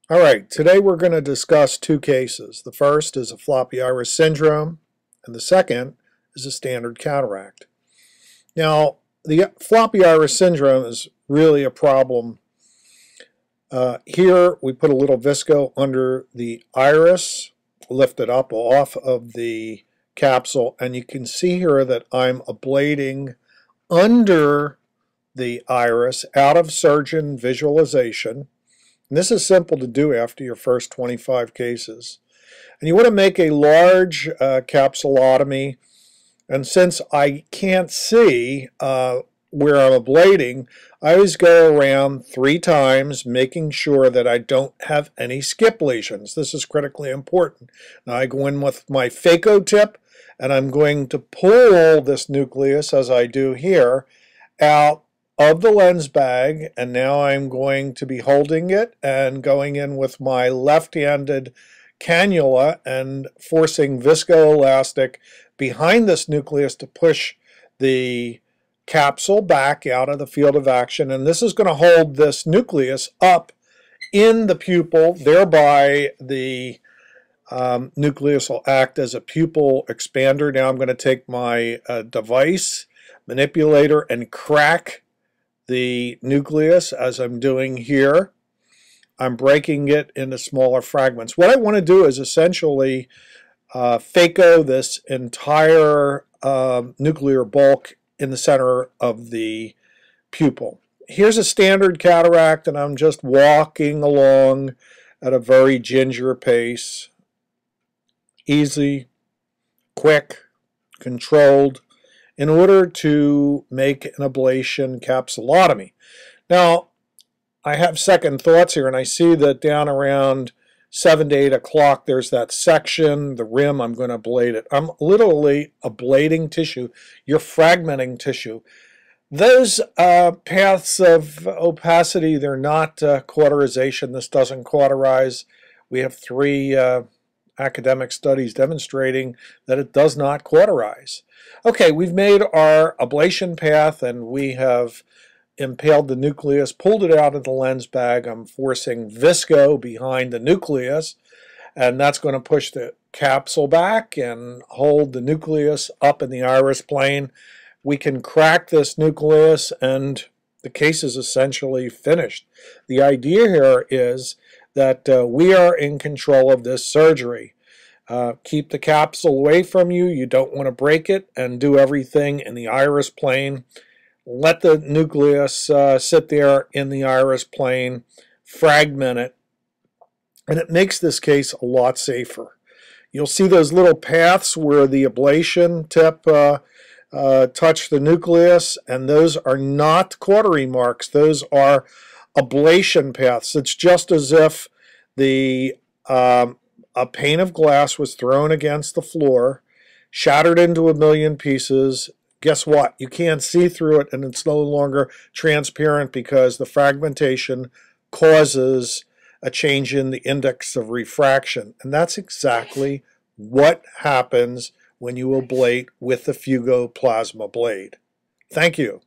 All right, today we're going to discuss two cases. The first is a floppy iris syndrome, and the second is a standard cataract. Now, the floppy iris syndrome is really a problem. Here we put a little visco under the iris, lift it up off of the capsule, and you can see here that I'm ablating under the iris out of surgeon visualization. And this is simple to do after your first 25 cases. And you want to make a large capsulotomy. And since I can't see where I'm ablating, I always go around 3 times, making sure that I don't have any skip lesions. This is critically important. Now I go in with my phaco tip, and I'm going to pull this nucleus, as I do here, out of the lens bag, and now I'm going to be holding it and going in with my left-handed cannula and forcing viscoelastic behind this nucleus to push the capsule back out of the field of action. And this is going to hold this nucleus up in the pupil, thereby the nucleus will act as a pupil expander. Now I'm going to take my device manipulator and crack the nucleus as I'm doing here. I'm breaking it into smaller fragments. What I want to do is essentially phaco this entire nuclear bulk in the center of the pupil. Here's a standard cataract, and I'm just walking along at a very ginger pace. Easy, quick, controlled, in order to make an ablation capsulotomy. Now, I have second thoughts here, and I see that down around 7 to 8 o'clock, there's that section, the rim, I'm going to ablate it. I'm literally ablating tissue. You're fragmenting tissue. Those paths of opacity, they're not cauterization. This doesn't cauterize. We have 3 academic studies demonstrating that it does not cauterize. Okay, we've made our ablation path, and we have impaled the nucleus, pulled it out of the lens bag. I'm forcing visco behind the nucleus, and that's going to push the capsule back and hold the nucleus up in the iris plane. We can crack this nucleus, and the case is essentially finished. The idea here is that we are in control of this surgery. Keep the capsule away from you. You don't want to break it, and do everything in the iris plane. Let the nucleus sit there in the iris plane, fragment it, and it makes this case a lot safer. You'll see those little paths where the ablation tip touch the nucleus, and those are not cautery marks. Those are ablation paths. It's just as if a pane of glass was thrown against the floor, shattered into a million pieces. Guess what? You can't see through it, and it's no longer transparent because the fragmentation causes a change in the index of refraction. And that's exactly what happens when you ablate with the Fugo Plasma Blade. Thank you.